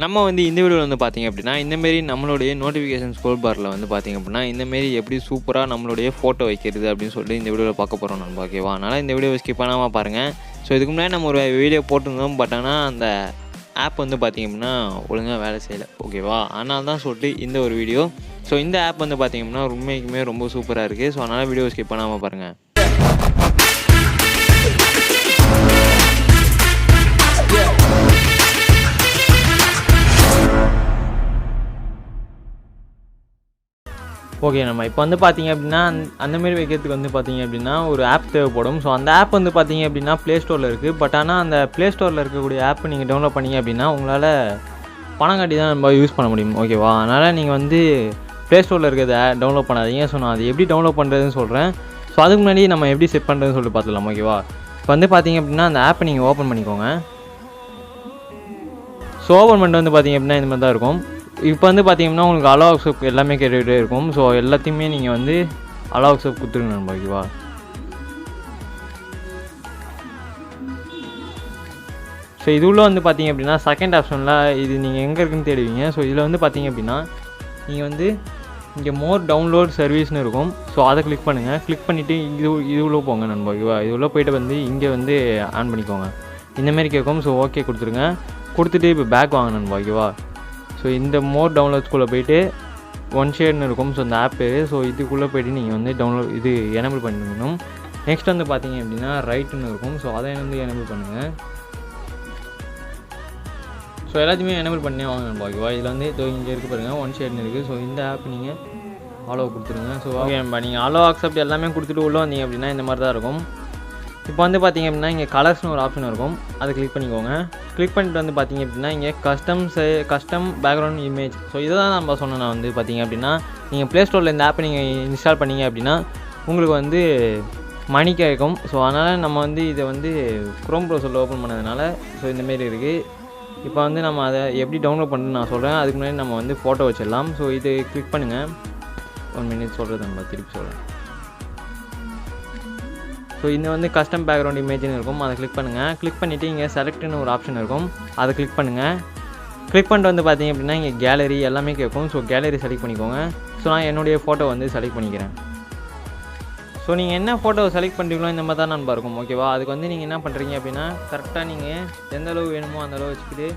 நம்ம வந்து இந்த வீடியோவில் வந்து பார்த்திங்க அப்படின்னா இந்தமாரி நம்மளுடைய நோட்டிஃபிகேஷன் ஸ்க்ரோல் பாரில் வந்து பார்த்திங்க அப்படின்னா இந்தமாரி எப்படி சூப்பராக நம்மளுடைய ஃபோட்டோ வைக்கிறது அப்படின்னு சொல்லிட்டு இந்த வீடியோவில் பார்க்க போகிறோம் நண்பா. ஓகேவா? அதனால் இந்த வீடியோவை ஸ்கிப் பண்ணாமல் பாருங்கள். ஸோ இதுக்கு முன்னாடி நம்ம ஒரு வீடியோ போட்டிருந்தோம். பட் ஆனால் அந்த ஆப் வந்து பார்த்திங்க அப்படின்னா ஒழுங்காக வேலை செய்யலை. ஓகேவா? அதனால தான் சொல்லிட்டு இந்த ஒரு வீடியோ. ஸோ இந்த ஆப் வந்து பார்த்திங்க அப்படின்னா உண்மைக்குமே ரொம்ப சூப்பராக இருக்குது. ஸோ அதனால் வீடியோ ஸ்கிப் பண்ணாமல் பாருங்கள். ஓகே, நம்ம இப்போ வந்து பார்த்திங்க அப்படின்னா அந்தமாரி வைக்கிறதுக்கு வந்து பார்த்திங்க அப்படின்னா ஒரு ஆப் தேவைப்படும். ஸோ அந்த ஆப் வந்து பார்த்திங்க அப்படின்னா ப்ளே ஸ்டோரில் இருக்குது. பட் ஆனால் அந்த ப்ளே ஸ்டோரில் இருக்கக்கூடிய ஆப் நீங்கள் டவுன்லோட் பண்ணிங்க அப்படின்னா உங்களால் பணம் கட்டி தான் நம்ம யூஸ் பண்ண முடியும். ஓகேவா? அதனால் நீங்கள் வந்து ப்ளே ஸ்டோரில் இருக்கிறத டவுன்லோட் பண்ணாதீங்க. ஸோ நான் அது எப்படி டவுன்லோட் பண்ணுறதுன்னு சொல்கிறேன். ஸோ அதுக்கு முன்னாடி நம்ம எப்படி செட் பண்ணுறதுன்னு சொல்லிட்டு பார்த்துக்கலாம். ஓகேவா? இப்போ வந்து பார்த்திங்க அப்படின்னா அந்த ஆப்பை நீங்கள் ஓப்பன் பண்ணிக்கோங்க. ஸோ ஓப்பன் பண்ணிட்டு வந்து பார்த்திங்க அப்படின்னா இந்த மாதிரி தான் இருக்கும். இப்போ வந்து பார்த்திங்கன்னா உங்களுக்கு அலோ அக்செப்ட் எல்லாமே கேட்டுகிட்டே இருக்கும். ஸோ எல்லாத்தையுமே நீங்கள் வந்து அலோ அக்செப்ட் கொடுத்துருங்க நண்பா. ஓகேவா? ஸோ இது உள்ள வந்து பார்த்திங்க அப்படின்னா செகண்ட் ஆப்ஷனில் இது நீங்கள் எங்கே இருக்குன்னு தேடுவீங்க. ஸோ இதில் வந்து பார்த்திங்க அப்படின்னா நீங்கள் வந்து இங்கே மோர் டவுன்லோட் சர்வீஸ்னு இருக்கும். ஸோ அதை கிளிக் பண்ணுங்கள். கிளிக் பண்ணிவிட்டு இது உள்ள போங்க நண்பா. ஓகேவா? இது உள்ள போய்ட்டு வந்து இங்கே வந்து ஆன் பண்ணிக்கோங்க. இந்தமாரி கேட்கும். ஸோ ஓகே கொடுத்துருங்க. கொடுத்துட்டு இப்போ பேக் வாங்க நண்பா. ஓகேவா? ஸோ இந்த மோர் டவுன்லோட்ஸ்குள்ளே போய்ட்டு ஒன் ஷேர்னு இருக்கும். ஸோ இந்த ஆப் பேர். ஸோ இதுக்குள்ளே போய்ட்டு நீங்கள் வந்து டவுன்லோட் இது எனேபிள் பண்ணிக்கணும். நெக்ஸ்ட் வந்து பார்த்திங்க அப்படின்னா ரைட்டுன்னு இருக்கும். ஸோ அதை வந்து எனேபிள் பண்ணுங்கள். ஸோ எல்லாத்தையுமே எனேபிள் பண்ணி வாங்க நண்பா. ஓகேவா? இதில் வந்து இங்கே இருக்குது பாருங்கள், ஒன் ஷேர்னு இருக்குது. ஸோ இந்த ஆப் நீங்கள் அலோ கொடுத்துருங்க. ஸோ ஓகே நண்பா, நீங்கள் அலோ அக்செப்ட் எல்லாமே கொடுத்துட்டு உள்ளே வந்தீங்க அப்படின்னா இந்த மாதிரி தான் இருக்கும். இப்போ வந்து பார்த்திங்க அப்படின்னா இங்கே கலர்ஸ்னு ஒரு ஆப்ஷன் இருக்கும். அதை கிளிக் பண்ணிக்கோங்க. கிளிக் பண்ணிட்டு வந்து பார்த்திங்க அப்படின்னா இங்கே கஸ்டம் பேக்ரவுண்ட் இமேஜ். ஸோ இதை தான் நம்ம சொன்னேன். நான் வந்து பார்த்திங்க அப்படின்னா நீங்கள் ப்ளே ஸ்டோரில் இந்த ஆப்பை நீங்கள் இன்ஸ்டால் பண்ணிங்க அப்படின்னா உங்களுக்கு வந்து மணி கிடைக்கும். ஸோ அதனால் நம்ம வந்து இதை வந்து க்ரோம் ப்ரௌசரில் ஓப்பன் பண்ணதுனால ஸோ இந்தமாரி இருக்குது. இப்போ வந்து நம்ம அதை எப்படி டவுன்லோட் பண்ணுறதுன்னு நான் சொல்கிறேன். அதுக்கு முன்னாடி நம்ம வந்து ஃபோட்டோ வச்சிடலாம். ஸோ இது கிளிக் பண்ணுங்கள். 1 மினிட் சொல்கிறது நம்ம திருப்பி சொல்கிறேன். ஸோ இது வந்து கஸ்டம் பேக்ரவுண்ட் இமேஜ்னு இருக்கும். அதை கிளிக் பண்ணுங்கள். கிளிக் பண்ணிவிட்டு இங்கே செலக்ட்னு ஒரு ஆப்ஷன் இருக்கும். அதை கிளிக் பண்ணுங்கள். கிளிக் பண்ணிட்டு வந்து பார்த்திங்க அப்படின்னா இங்கே கேலரி எல்லாமே கேட்கும். ஸோ கேலரி செலக்ட் பண்ணிக்கோங்க. ஸோ நான் என்னுடைய ஃபோட்டோ வந்து செலக்ட் பண்ணிக்கிறேன். ஸோ நீங்கள் என்ன ஃபோட்டோ செலக்ட் பண்ணுறீங்களோ இந்த மாதிரி தான் நண்பா இருக்கும். ஓகேவா? அதுக்கு வந்து நீங்கள் என்ன பண்ணுறீங்க அப்படின்னா கரெக்டாக நீங்கள் எந்த அளவு வேணுமோ அந்த அளவு வச்சுக்கிட்டு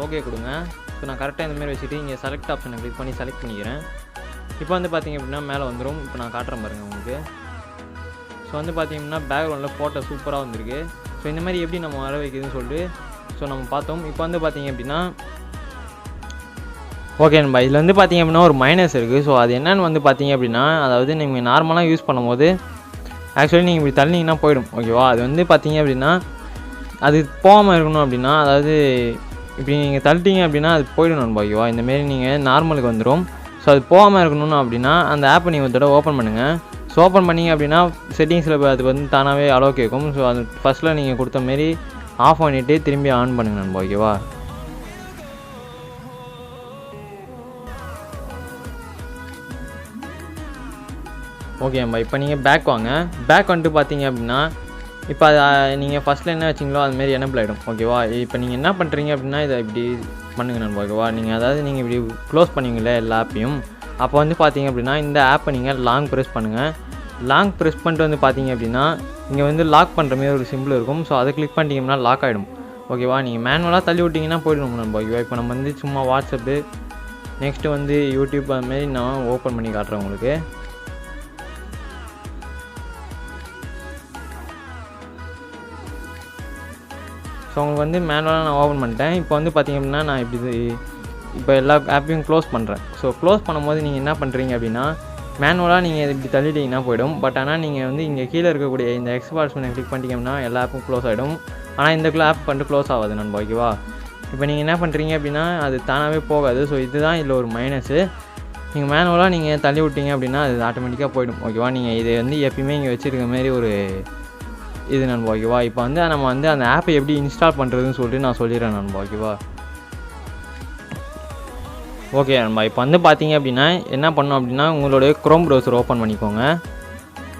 ஓகே கொடுங்க. ஸோ நான் கரெக்டாக இந்தமாரி வச்சுக்கிட்டு இங்கே செலக்ட் ஆப்ஷனை கிளிக் பண்ணி செலக்ட் பண்ணிக்கிறேன். இப்போ வந்து பார்த்திங்க அப்படின்னா மேலே வந்துடும். இப்போ நான் காட்டுறேன் பாருங்கள் உங்களுக்கு. ஸோ வந்து பார்த்திங்கன்னா பேக்ரவுண்டில் ஃபோட்டோ சூப்பராக வந்திருக்கு. ஸோ இந்த மாதிரி எப்படி நம்ம வர வைக்கிறதுன்னு சொல்லிட்டு ஸோ நம்ம பார்த்தோம். இப்போ வந்து பார்த்திங்க அப்படின்னா ஓகே நண்பா, இதில் வந்து பார்த்திங்க அப்படின்னா ஒரு மைனஸ் இருக்குது. ஸோ அது என்னென்னு வந்து பார்த்திங்க அப்படின்னா அதாவது நீங்கள் நார்மலாக யூஸ் பண்ணும்போது ஆக்சுவலி நீங்கள் இப்படி தள்ளிங்கன்னா போயிடும். ஓகேவா? அது வந்து பார்த்திங்க அப்படின்னா அது போகாமல் இருக்கணும் அப்படின்னா அதாவது இப்படி நீங்கள் தள்ளிட்டீங்க அப்படின்னா அது போயிடும் நண்பா. ஓகேவா? இந்தமாரி நீங்கள் நார்மலுக்கு வந்துடும். ஸோ அது போகாமல் இருக்கணும்னு அப்படின்னா அந்த ஆப்பை நீங்கள் ஒரு தடவை ஓப்பன் பண்ணுங்கள். ஸோ ஓப்பன் பண்ணிங்க அப்படின்னா செட்டிங்ஸில் அது வந்து தானாகவே அலோ கேட்கும். ஸோ அது ஃபஸ்ட்டில் நீங்கள் கொடுத்த மாரி ஆஃப் பண்ணிவிட்டு திரும்பி ஆன் பண்ணுங்க நண்பா. ஓகேவா? ஓகே நண்பா, இப்போ நீங்கள் பேக் வாங்க. பேக் வந்துட்டு பார்த்தீங்க அப்படின்னா இப்போ நீங்கள் ஃபஸ்ட்டில் என்ன வச்சிங்களோ அதுமாரி எனேபிள் ஆகிடும். ஓகேவா? இப்போ நீங்கள் என்ன பண்ணுறீங்க அப்படின்னா இதை இப்படி பண்ணுங்க நண்பா. ஓகேவா? நீங்கள் அதாவது நீங்கள் இப்படி க்ளோஸ் பண்ணுவீங்களே எல்லா ஆப்பையும். அப்போ வந்து பார்த்தீங்க அப்படின்னா இந்த ஆப்பை நீங்கள் லாங் ப்ரெஸ் பண்ணுங்கள். லாங் ப்ரெஸ் பண்ணிட்டு வந்து பார்த்தீங்க அப்படின்னா இங்கே வந்து லாக் பண்ணுற மாதிரி ஒரு சிம்பிள் இருக்கும். ஸோ அதை கிளிக் பண்ணிட்டீங்கன்னா லாக் ஆகிடும். ஓகேவா? நீங்கள் மேனுவலாக தள்ளி விட்டிங்கன்னா போய்டும் நண்பா. ஓகேவா? இப்போ நம்ம வந்து சும்மா வாட்ஸ்அப்பு நெக்ஸ்ட்டு வந்து யூடியூப் அதுமாரி நான் ஓப்பன் பண்ணி காட்டுறேன் உங்களுக்கு. ஸோ உங்களுக்கு வந்து மேனுவலாக நான் ஓப்பன் பண்ணிட்டேன். இப்போ வந்து பார்த்திங்க அப்படின்னா நான் இப்போ எல்லா ஆப்பையும் க்ளோஸ் பண்ணுறேன். ஸோ க்ளோஸ் பண்ணும்போது நீங்கள் என்ன பண்ணுறீங்க அப்படின்னா மேனுவலாக நீங்கள் இப்படி தள்ளிட்டிங்கன்னா போய்டும். பட் ஆனால் நீங்கள் வந்து இங்கே கீழே இருக்கக்கூடிய இந்த எக்ஸ்பார்ட்ஸ் பண்ணி கிளிக் பண்ணிட்டீங்கன்னா எல்லா ஆப்பும் க்ளோஸ் ஆகிடும். ஆனால் இந்த ஆப் பண்ணிட்டு க்ளோஸ் ஆகாது நண்பா. ஓகேவா? இப்போ நீங்கள் என்ன பண்ணுறீங்க அப்படின்னா அது தானாகவே போகாது. ஸோ இதுதான் இதில் ஒரு மைனஸு. நீங்கள் மேனுவலாக நீங்கள் தள்ளி விட்டீங்க அப்படின்னா அது ஆட்டோமேட்டிக்காக போய்டும். ஓகேவா? நீங்கள் இதை வந்து எப்பயுமே இங்கே வச்சுருக்க மாரி ஒரு இது நண்பா. ஓகேவா? இப்போ வந்து நம்ம வந்து அந்த ஆப்பை எப்படி இன்ஸ்டால் பண்ணுறதுன்னு சொல்லிட்டு நான் சொல்லிடுறேன் நண்பா. ஓகேவா? ஓகே நண்பா, இப்போ வந்து பார்த்தீங்க அப்படின்னா என்ன பண்ணோம் அப்படின்னா உங்களுடைய க்ரோம் ப்ரௌசர் ஓப்பன் பண்ணிக்கோங்க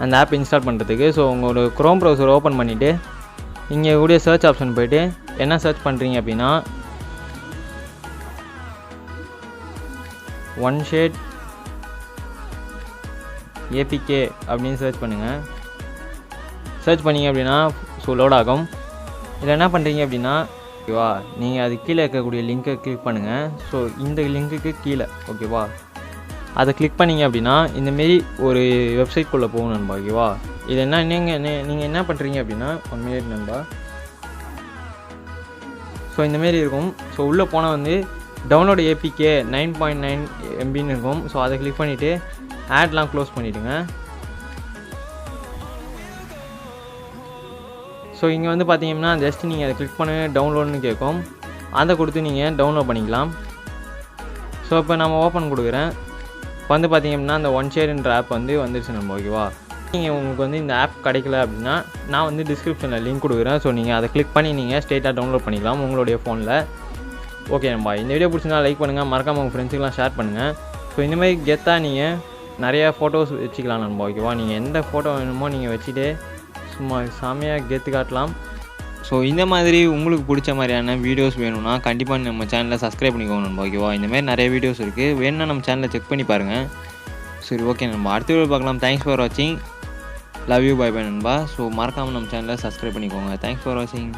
அந்த ஆப் இன்ஸ்டால் பண்ணுறதுக்கு. ஸோ உங்களோட க்ரோம் ப்ரௌசர் ஓப்பன் பண்ணிவிட்டு இங்கே கூடிய சர்ச் ஆப்ஷன் போய்ட்டு என்ன சர்ச் பண்ணுறீங்க அப்படின்னா ஒன் ஷேட் ஏபிகே அப்படின்னு சர்ச் பண்ணுங்கள். சர்ச் பண்ணிங்க அப்படின்னா லோட் ஆகும். இதில் என்ன பண்ணுறீங்க அப்படின்னா ஓகேவா, நீங்கள் அது கீழே இருக்கக்கூடிய லிங்க்கை கிளிக் பண்ணுங்கள். ஸோ இந்த லிங்க்குக்கு கீழே ஓகேவா அதை கிளிக் பண்ணிங்க அப்படின்னா இந்தமாரி ஒரு வெப்சைட்குள்ளே போகணும் நண்பா. ஓகேவா, இது என்ன நீங்கள் என்ன பண்ணுறீங்க அப்படின்னா 1 மினிட் நண்பா. ஸோ இந்தமாரி இருக்கும். ஸோ உள்ளே போனால் வந்து டவுன்லோட் ஏபிகே 9.9 MBன்னு இருக்கும். ஸோ அதை கிளிக் பண்ணிவிட்டு ஆட்லாம் க்ளோஸ் பண்ணிவிடுங்க. ஸோ இங்கே வந்து பார்த்தீங்கன்னா ஜஸ்ட் நீங்கள் அதை கிளிக் பண்ண டவுன்லோட்னு கேட்கும். அதை கொடுத்து நீங்கள் டவுன்லோட் பண்ணிக்கலாம். ஸோ இப்போ நம்ம ஓப்பன் கொடுக்குறேன். இப்போ வந்து பார்த்தீங்கன்னா அந்த ஒன் ஷேர்ன்ற ஆப் வந்து வந்துருச்சு நம்ம. ஓகேவா, நீங்கள் உங்களுக்கு வந்து இந்த ஆப் கிடைக்கல அப்படின்னா நான் வந்து டிஸ்கிரிப்ஷனில் லிங்க் கொடுக்குறேன். ஸோ நீங்கள் அதை கிளிக் பண்ணி நீங்கள் ஸ்ட்ரெயிட்டாக டவுன்லோட் பண்ணிக்கலாம் உங்களுடைய ஃபோனில். ஓகே நண்பா, இந்த வீடியோ பிடிச்சிருந்தா லைக் பண்ணுங்கள், மறக்காமல் உங்கள் ஃப்ரெண்ட்ஸுக்கெலாம் ஷேர் பண்ணுங்கள். ஸோ இந்தமாதிரி கெத்தாக நீங்கள் நிறையா ஃபோட்டோஸ் வச்சுக்கலாம் நண்பா. ஓகேவா, நீங்கள் எந்த ஃபோட்டோ வேணுமோ நீங்கள் வச்சுட்டு சும்மா செமையாக கெத்து காட்டலாம். ஸோ இந்த மாதிரி உங்களுக்கு பிடிச்ச மாதிரியான வீடியோஸ் வேணும்னா கண்டிப்பாக நம்ம சேனலை சப்ஸ்கிரைப் பண்ணிக்கோங்க நண்பா. ஓகேவா, இந்தமாதிரி நிறைய வீடியோஸ் இருக்குது, வேணும்னா நம்ம சேனலை செக் பண்ணி பாருங்கள். சரி ஓகே நண்பா, அடுத்த வீடியோ பார்க்கலாம். தேங்க்ஸ் ஃபார் வாட்சிங். லவ் யூ, பை பை நண்பா. ஸோ மறக்காமல் நம்ம சேனலை சப்ஸ்கிரைப் பண்ணிக்கோங்க. தேங்க்ஸ் ஃபார் வாட்சிங்.